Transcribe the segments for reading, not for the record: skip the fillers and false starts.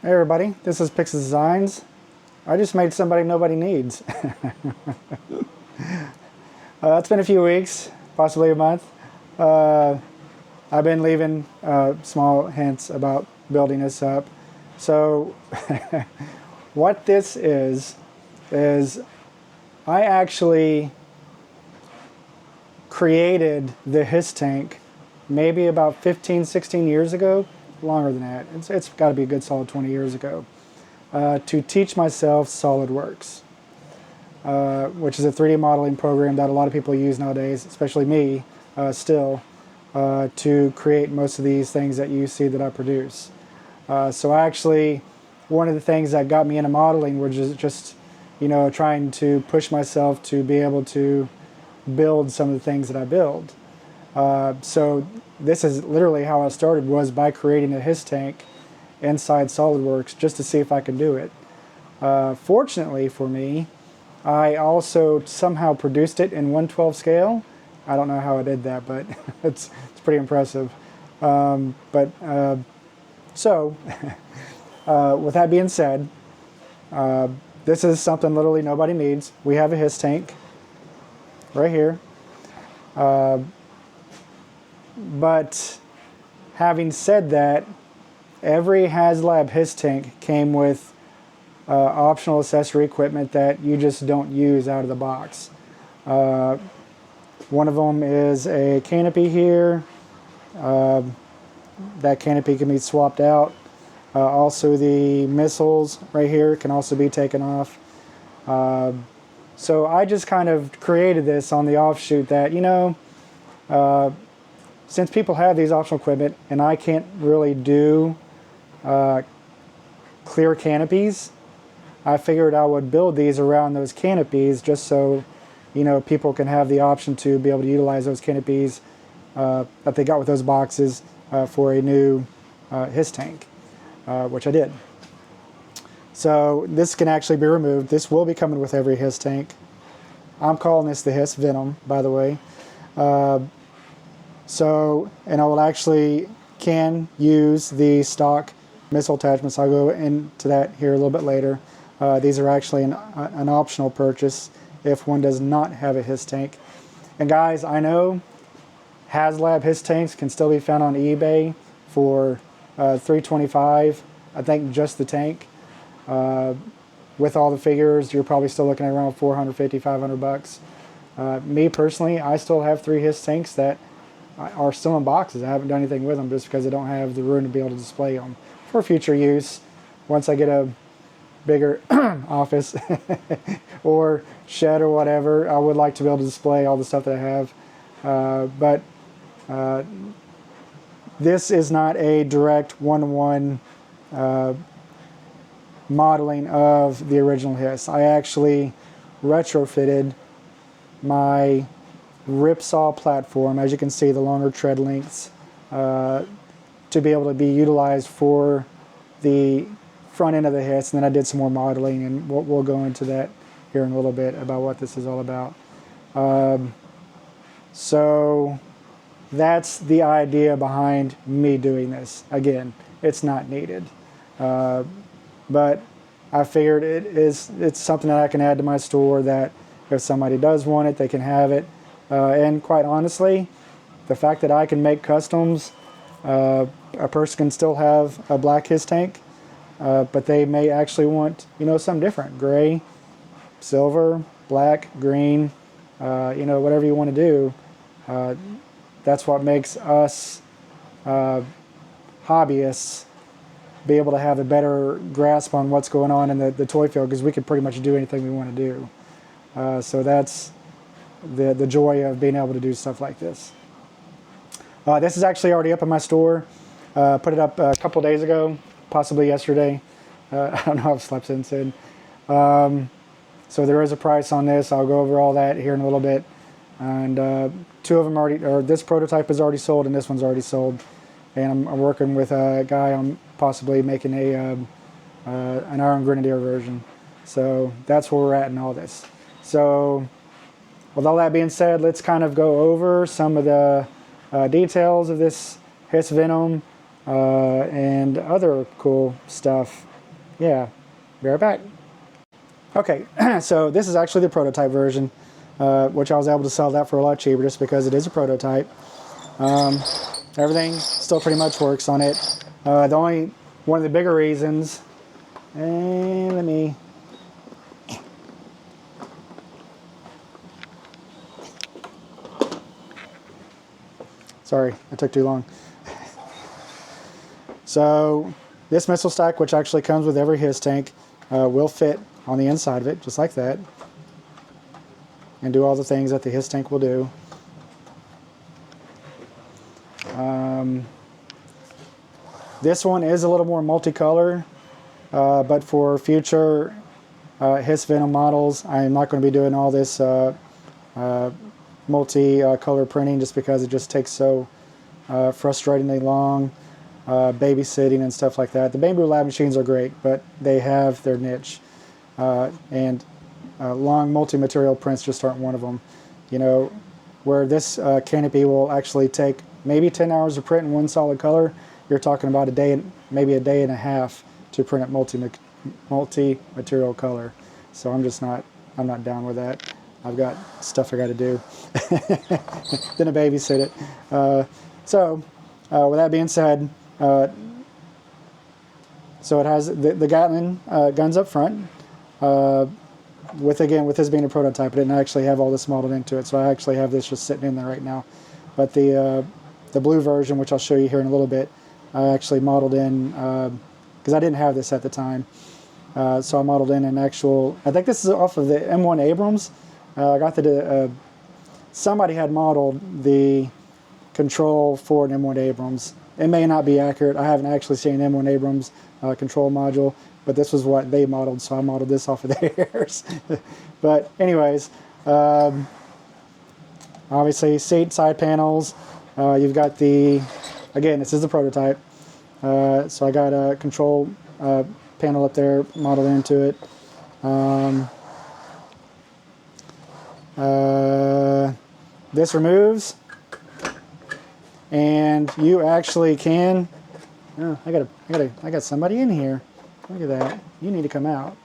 Hey everybody, this is Pixel Designs. I just made somebody nobody needs. It's been a few weeks, possibly a month. I've been leaving small hints about building this up. So what this is I actually created the HISS tank maybe about 15, 16 years ago. Longer than that. It's got to be a good solid 20 years ago, to teach myself SolidWorks, which is a 3D modeling program that a lot of people use nowadays, especially me, still, to create most of these things that you see that I produce. So actually, one of the things that got me into modeling was just trying to push myself to be able to build some of the things that I build. So this is literally how I started, was by creating a HISS tank inside SolidWorks just to see if I could do it. Fortunately for me, I also somehow produced it in 1/12 scale. I don't know how I did that, but it's pretty impressive. So with that being said, this is something literally nobody needs. We have a HISS tank right here. But having said that, every HasLab HISS tank came with optional accessory equipment that you just don't use out of the box. One of them is a canopy here. That canopy can be swapped out. Also the missiles right here can also be taken off. So I just kind of created this on the offshoot that, since people have these optional equipment and I can't really do clear canopies, I figured I would build these around those canopies just so people can have the option to be able to utilize those canopies that they got with those boxes for a new HISS tank, which I did. So this can actually be removed. This will be coming with every HISS tank. I'm calling this the I S S Venom, by the way. And I will actually can use the stock missile attachments. I'll go into that here a little bit later. These are actually an optional purchase if one does not have a HISS tank. And guys, I know HasLab HISS tanks can still be found on eBay for $325. I think just the tank. With all the figures, you're probably still looking at around $450, $500. Me personally, I still have 3 HISS tanks that are still in boxes. I haven't done anything with them just because I don't have the room to be able to display them for future use. Once I get a bigger office or shed or whatever, I would like to be able to display all the stuff that I have. But this is not a direct one-to-one modeling of the original HISS. I actually retrofitted my ripsaw platform, as you can see, the longer tread lengths, to be able to be utilized for the front end of the HISS, and then I did some more modeling, and we'll go into that here in a little bit about what this is all about. So that's the idea behind me doing this. Again, it's not needed, but I figured it's something that I can add to my store that if somebody does want it, they can have it. And quite honestly, the fact that I can make customs, a person can still have a black HISS tank, but they may actually want, something different. Gray, silver, black, green, whatever you want to do. That's what makes us hobbyists be able to have a better grasp on what's going on in the toy field, because we can pretty much do anything we want to do. So that's the joy of being able to do stuff like this. This is actually already up in my store. Put it up a couple days ago, possibly yesterday. I don't know, I've slept since then. So there is a price on this. I'll go over all that here in a little bit. And 2 of them already, or this prototype is already sold and this one's already sold. And I'm working with a guy on possibly making an Iron Grenadier version. So that's where we're at in all this. So with all that being said, let's kind of go over some of the details of this I S S Venom and other cool stuff yeah, be right back. Okay, so this is actually the prototype version, which I was able to sell that for a lot cheaper just because it is a prototype. Everything still pretty much works on it. One of the bigger reasons, and let me, sorry, I took too long. So this missile stack, which actually comes with every HISS tank, will fit on the inside of it, just like that, and do all the things that the HISS tank will do. This one is a little more multicolor, but for future I S S Venom models, I'm not going to be doing all this multi-color printing just because it just takes so frustratingly long, babysitting and stuff like that. The Bamboo Lab machines are great, but they have their niche, and long multi-material prints just aren't one of them. You know, where this canopy will actually take maybe 10 hours to print in one solid color, you're talking about a day, maybe a day and a half to print it multi-material color. So I'm not down with that. I've got stuff I got to do. Then I babysit it. With that being said, so it has the Gatling guns up front. With this being a prototype, I didn't actually have all this modeled into it, so I actually have this just sitting in there right now. But the blue version, which I'll show you here in a little bit, I actually modeled in, because I didn't have this at the time. So I modeled in an actual, I think this is off of the M1 Abrams. I got somebody had modeled the control for an M1 Abrams. It may not be accurate. I haven't actually seen an M1 Abrams control module, but this was what they modeled, so I modeled this off of theirs. But anyways, obviously seat, side panels. You've got again, this is the prototype. So I got a control panel up there modeled into it. This removes, and you actually can. Oh, I got somebody in here. Look at that. You need to come out.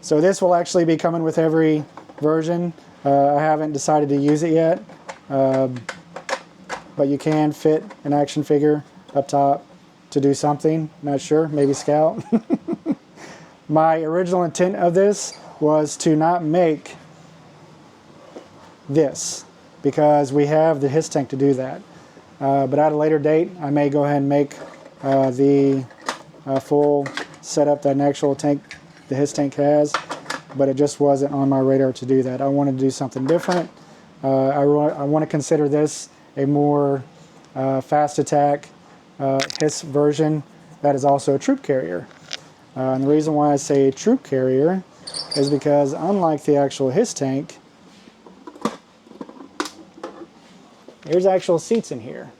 So this will actually be coming with every version. I haven't decided to use it yet, but you can fit an action figure up top to do something. Not sure, maybe scout. My original intent of this was to not make this, because we have the HISS tank to do that. But at a later date, I may go ahead and make the full setup that an actual tank, the HISS tank has, but it just wasn't on my radar to do that. I wanted to do something different. I want to consider this a more fast attack HISS version that is also a troop carrier. And the reason why I say troop carrier is because unlike the actual HISS tank, there's actual seats in here.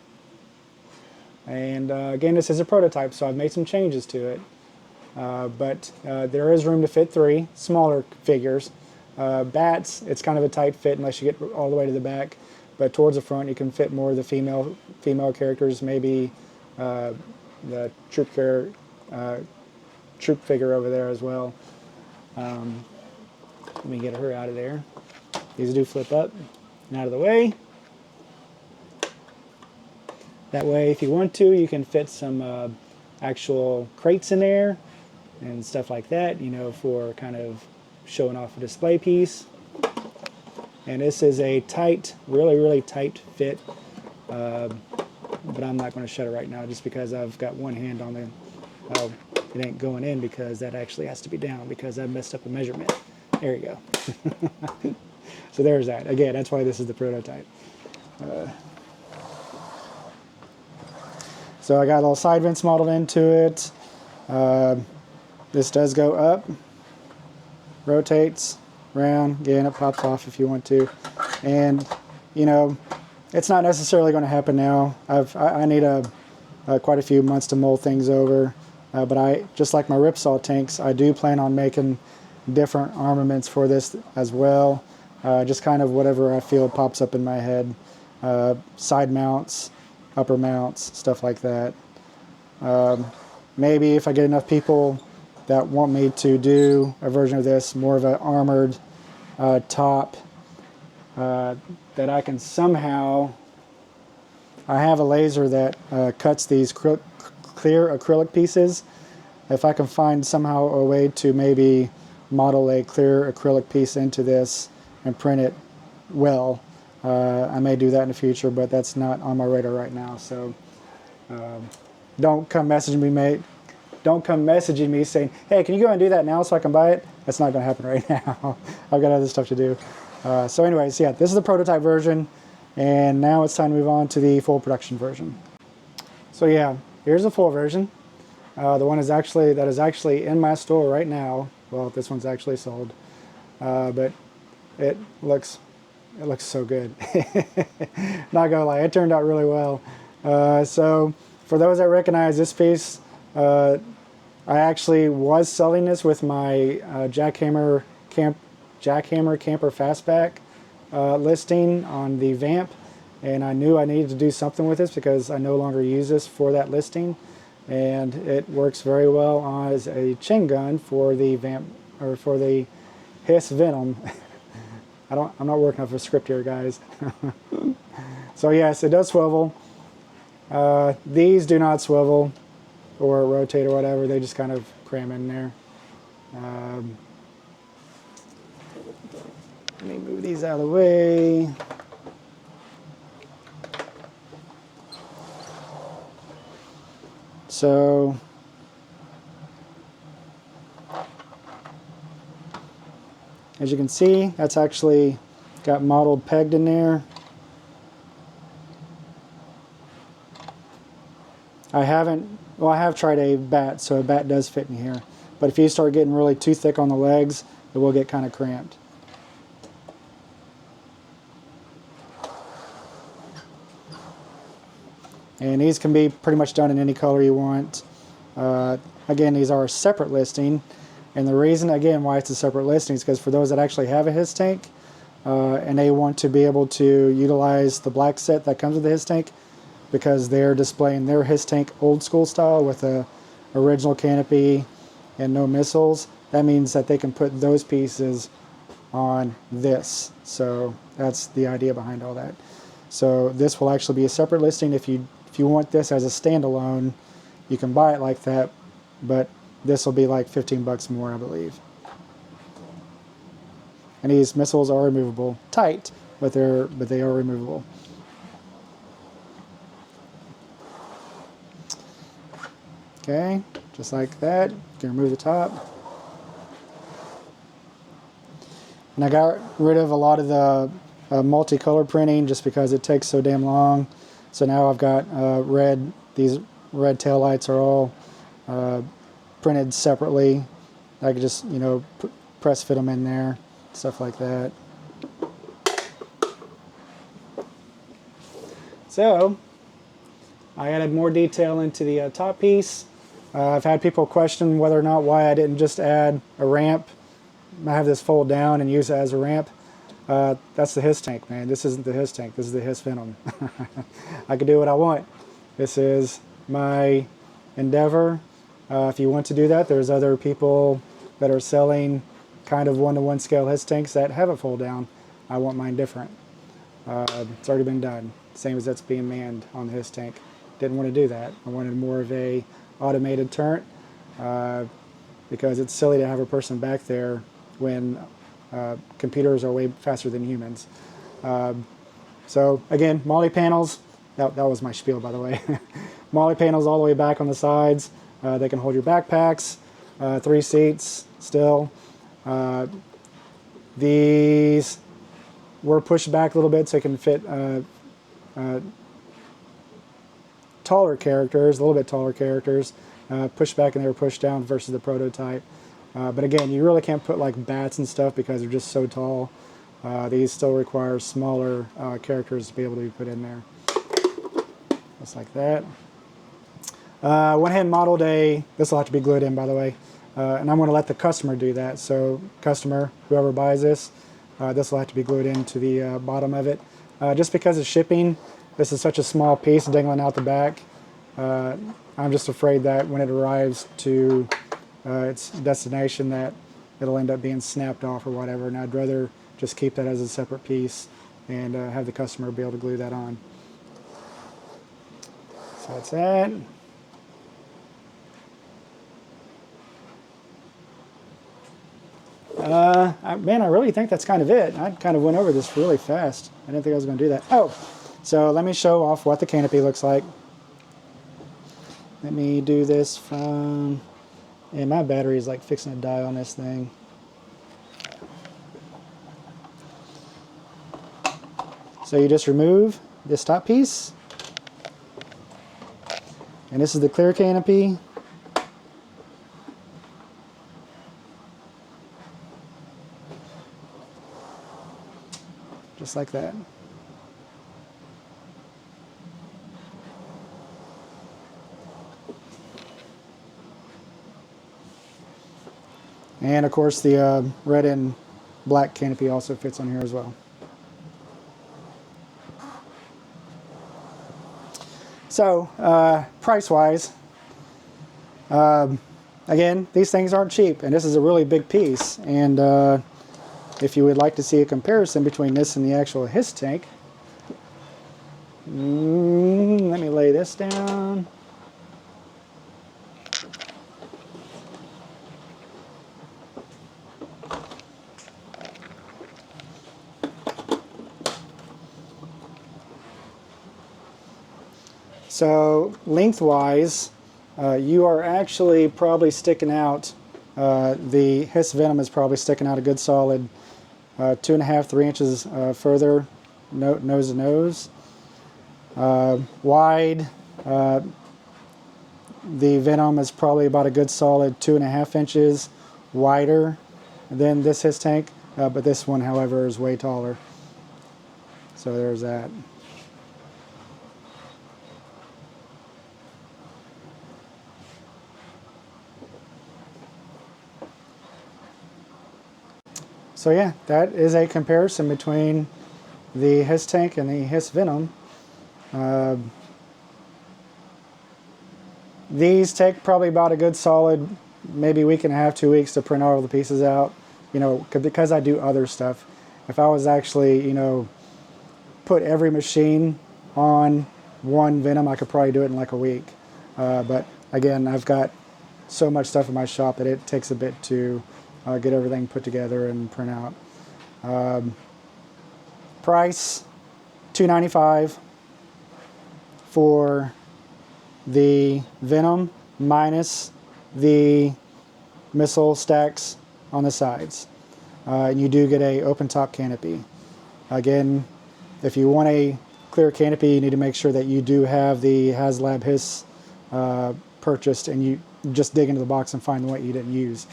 And again, this is a prototype, so I've made some changes to it. But there is room to fit 3 smaller figures. Bats, it's kind of a tight fit unless you get all the way to the back. But towards the front, you can fit more of the female characters, maybe the troop figure over there as well. Let me get her out of there. These do flip up and out of the way. That way, if you want to, you can fit some actual crates in there and stuff like that, you know, for kind of showing off a display piece. And this is a tight, really tight fit, but I'm not going to shut it right now just because I've got one hand on the, oh, it ain't going in because that actually has to be down because I messed up a measurement. There you go. So there's that. Again, that's why this is the prototype. So I got a little side vents modeled into it. This does go up, rotates, round, again it pops off if you want to. And you know, it's not necessarily going to happen now. I need quite a few months to mold things over. But I, just like my Ripsaw tanks, I do plan on making different armaments for this as well. Just kind of whatever I feel pops up in my head. Side mounts, upper mounts, stuff like that. Maybe if I get enough people that want me to do a version of this, more of an armored top, that I can somehow, I have a laser that cuts these clear acrylic pieces. If I can find somehow a way to maybe model a clear acrylic piece into this and print it well, I may do that in the future, but that's not on my radar right now. So don't come messaging me, mate. Don't come messaging me saying, hey, can you go and do that now so I can buy it? That's not going to happen right now. I've got other stuff to do. So anyways, yeah, this is the prototype version, and now it's time to move on to the full production version. So yeah, here's the full version. The one that is actually in my store right now. Well, this one's actually sold, but it looks so good. Not gonna lie, it turned out really well. So for those that recognize this piece, I actually was selling this with my Jackhammer Camper Fastback listing on the Vamp, and I knew I needed to do something with this because I no longer use this for that listing, and it works very well as a chain gun for the Vamp, or for the I S S Venom. I'm not working off a script here, guys. So yes, it does swivel. These do not swivel or rotate or whatever. They just kind of cram in there. Let me move these out of the way. So as you can see, that's actually got modeled pegged in there. I have tried a bat, so a bat does fit in here. But if you start getting really too thick on the legs, it will get kind of cramped. And these can be pretty much done in any color you want. Again, these are a separate listing. And the reason, again, why it's a separate listing is because for those that actually have a HISS tank, and they want to be able to utilize the black set that comes with the HISS tank, because they're displaying their HISS tank old school style with a original canopy and no missiles, that means that they can put those pieces on this. So that's the idea behind all that. So this will actually be a separate listing. If you want this as a standalone, you can buy it like that, but this will be like 15 bucks more, I believe. And these missiles are removable, tight, but they are removable. Okay, just like that. You can remove the top. And I got rid of a lot of the multicolor printing just because it takes so damn long. So now I've got red. These red tail lights are all printed separately. I could just, press fit them in there, stuff like that. So I added more detail into the top piece. I've had people question whether or not why I didn't just add a ramp. I have this fold down and use it as a ramp. That's the HISS tank, man. This isn't the HISS tank. This is the HISS Venom. I can do what I want. This is my endeavor. If you want to do that, there's other people that are selling kind of one-to-one scale HISS tanks that have a fold down. I want mine different. It's already been done. Same as that's being manned on the HISS tank. Didn't want to do that. I wanted more of a automated turret because it's silly to have a person back there when computers are way faster than humans. So again, MOLLE panels. That was my spiel, by the way. MOLLE panels all the way back on the sides. They can hold your backpacks. 3 seats still. These were pushed back a little bit so it can fit taller characters, a little bit taller characters, pushed back and they were pushed down versus the prototype. But again, you really can't put like bats and stuff because they're just so tall. These still require smaller characters to be able to be put in there. Just like that. Went ahead and modeled this will have to be glued in, by the way, and I'm going to let the customer do that. So customer, whoever buys this will have to be glued into the bottom of it. Just because of shipping, this is such a small piece dangling out the back. I'm just afraid that when it arrives to its destination that it'll end up being snapped off or whatever, and I'd rather just keep that as a separate piece and have the customer be able to glue that on. So that's that. Man, I really think that's kind of it. I kind of went over this really fast. I didn't think I was going to do that. Oh, so let me show off what the canopy looks like. Let me do this from, and my battery is like fixing to die on this thing. So you just remove this top piece, and this is the clear canopy. Just like that. And of course the red and black canopy also fits on here as well. So price-wise, again, these things aren't cheap, and this is a really big piece. And if you would like to see a comparison between this and the actual I S S tank, let me lay this down. So lengthwise, you are actually probably sticking out, the I S S Venom is probably sticking out a good solid 2.5, 3 inches further, nose to nose. Wide, the Venom is probably about a good solid 2.5 inches wider than this I S S tank, but this one, however, is way taller. So there's that. So yeah, that is a comparison between the I S S tank and the I S S Venom. These take probably about a good solid, maybe week and a half, 2 weeks to print all the pieces out. You know, because I do other stuff. If I was actually, you know, put every machine on one Venom, I could probably do it in like a week. But again, I've got so much stuff in my shop that it takes a bit to get everything put together and print out. Price $2.95 for the Venom minus the missile stacks on the sides. And you do get a open top canopy. Again, if you want a clear canopy, you need to make sure that you do have the HasLab I S purchased, and you just dig into the box and find the one you didn't use.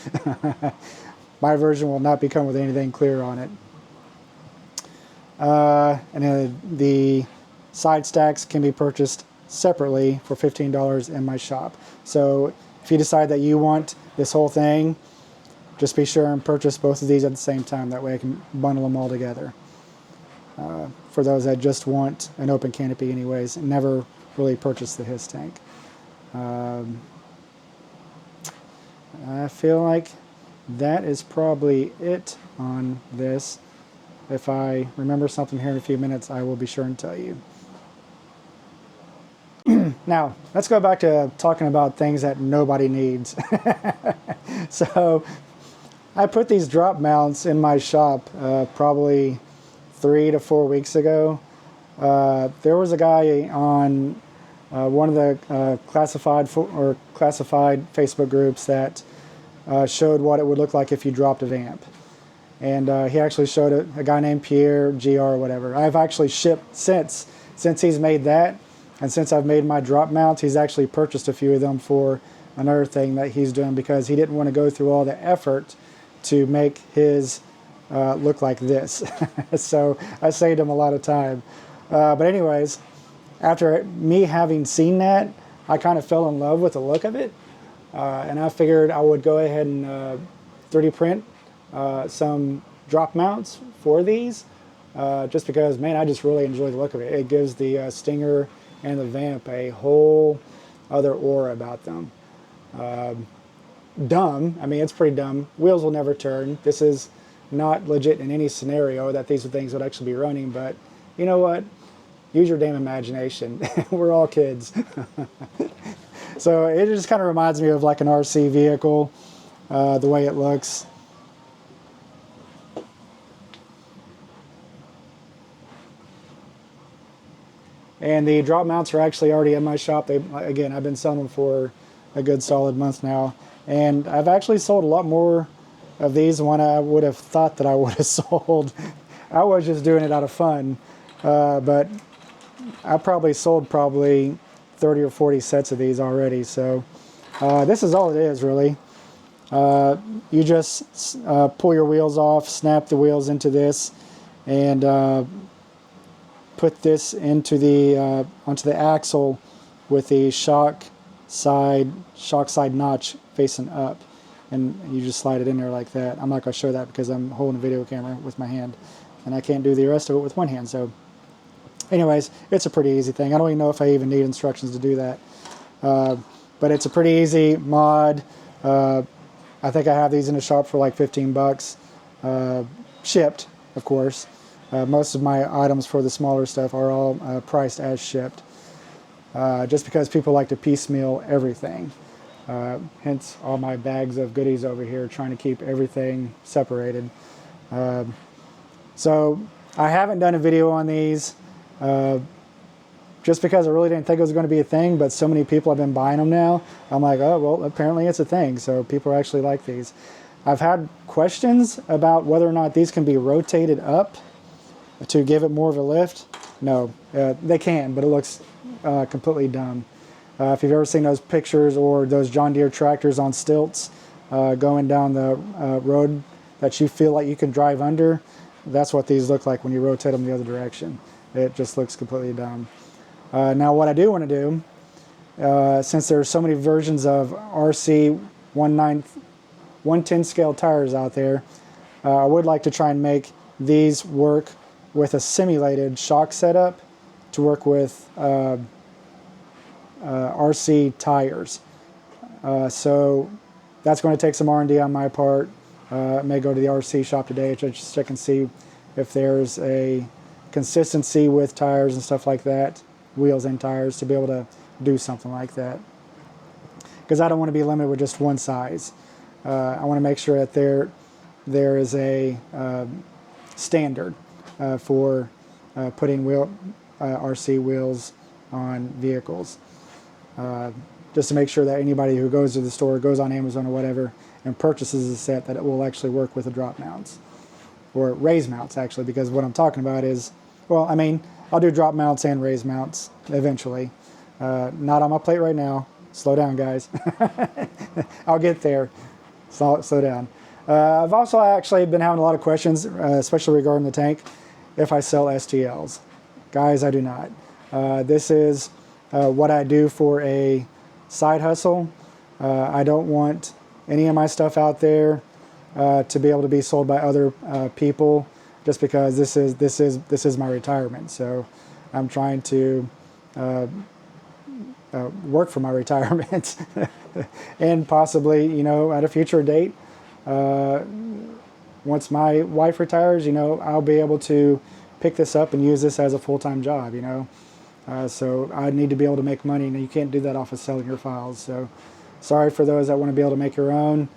My version will not be come with anything clear on it. And the side stacks can be purchased separately for $15 in my shop. So if you decide that you want this whole thing, just be sure and purchase both of these at the same time. That way I can bundle them all together. For those that just want an open canopy anyways, and never really purchase the I S S tank. I feel like that is probably it on this. If I remember something here in a few minutes, I will be sure and tell you. Now, let's go back to talking about things that nobody needs. So, I put these drop mounts in my shop probably 3 to 4 weeks ago. There was a guy on one of the classified Facebook groups that showed what it would look like if you dropped a vamp. And he actually showed it, a guy named Pierre, GR, or whatever. I've actually shipped since he's made that, and since I've made my drop mounts, he's actually purchased a few of them for another thing that he's doing, because he didn't want to go through all the effort to make his look like this. So I saved him a lot of time. But anyways, after me having seen that, I kind of fell in love with the look of it. And I figured I would go ahead and 3D print some drop mounts for these, just because, man, I just really enjoy the look of it. It gives the Stinger and the Vamp a whole other aura about them. Dumb. I mean, it's pretty dumb. Wheels will never turn. This is not legit in any scenario that these things would actually be running, but you know what? Use your damn imagination. We're all kids. So it just kind of reminds me of like an RC vehicle, the way it looks. And the drop mounts are actually already in my shop. Again, I've been selling them for a good solid month now. And I've actually sold a lot more of these than what I would have thought that I would have sold. I was just doing it out of fun. But I probably sold 30 or 40 sets of these already. So this is all it is, really. You just pull your wheels off, snap the wheels into this, and put this into the onto the axle with the shock side notch facing up, and you just slide it in there like that. I'm not going to show that because I'm holding a video camera with my hand, and I can't do the rest of it with one hand. So anyways, it's a pretty easy thing. I don't even know if I even need instructions to do that, but it's a pretty easy mod. I think I have these in the shop for like 15 bucks, shipped, of course. Most of my items for the smaller stuff are all priced as shipped, just because people like to piecemeal everything. Hence all my bags of goodies over here, trying to keep everything separated. So I haven't done a video on these, just because I really didn't think it was going to be a thing, but so many people have been buying them now. I'm like, oh, well, apparently it's a thing, so people actually like these. I've had questions about whether or not these can be rotated up to give it more of a lift. No, they can, but it looks completely dumb. If you've ever seen those pictures or those John Deere tractors on stilts going down the road that you feel like you can drive under, that's what these look like when you rotate them the other direction. It just looks completely dumb. Now what I do want to do, since there's so many versions of RC 110 scale tires out there, I would like to try and make these work with a simulated shock setup to work with RC tires. So that's going to take some R&D on my part. I may go to the RC shop today to just check and see if there's a consistency with tires and stuff like that, wheels and tires, to be able to do something like that. Because I don't want to be limited with just one size. I want to make sure that there is a standard for putting RC wheels on vehicles. Just to make sure that anybody who goes to the store, goes on Amazon or whatever, and purchases a set, that it will actually work with the drop mounts. Or raise mounts, actually, because what I'm talking about is, well, I mean, I'll do drop mounts and raise mounts eventually. Not on my plate right now. Slow down, guys. I'll get there. Slow down. I've also actually been having a lot of questions, especially regarding the tank, if I sell STLs. Guys, I do not. This is what I do for a side hustle. I don't want any of my stuff out there to be able to be sold by other people, just because this is my retirement. So I'm trying to work for my retirement, and possibly, you know, at a future date, once my wife retires, you know, I'll be able to pick this up and use this as a full-time job, you know. So I need to be able to make money, and you can't do that off of selling your files. So sorry for those that want to be able to make your own.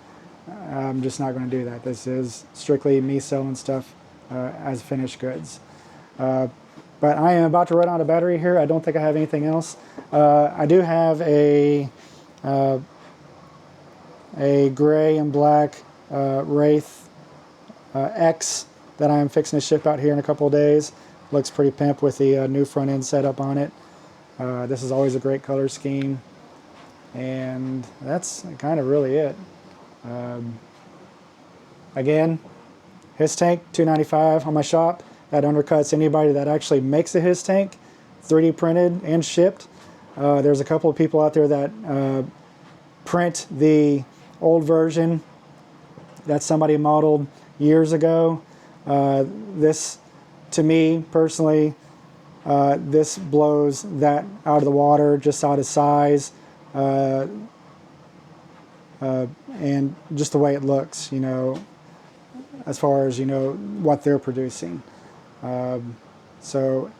I'm just not going to do that. This is strictly me selling stuff as finished goods. But I am about to run out of battery here. I don't think I have anything else. I do have a gray and black Wraith X that I'm fixing to ship out here in a couple of days. Looks pretty pimp with the new front end setup on it. This is always a great color scheme. And that's kind of really it. Again, his tank, $295 on my shop. That undercuts anybody that actually makes a his tank, 3D printed and shipped. There's a couple of people out there that print the old version that somebody modeled years ago. This, to me personally, this blows that out of the water, just out of size. and just the way it looks, you know, as far as, you know, what they're producing. So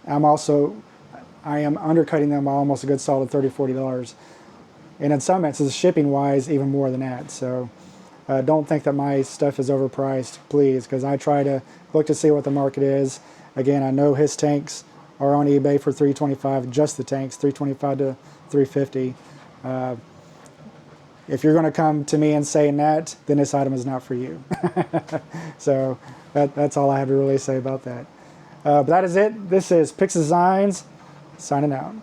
I am undercutting them by almost a good solid $30–40. And in some instances, shipping wise, even more than that. So don't think that my stuff is overpriced, please, because I try to look to see what the market is. Again, I know his tanks are on eBay for $325, just the tanks, $325 to $350. If you're going to come to me and saying that, then this item is not for you. So that's all I have to really say about that. But that is it. This is Pix Designs, signing out.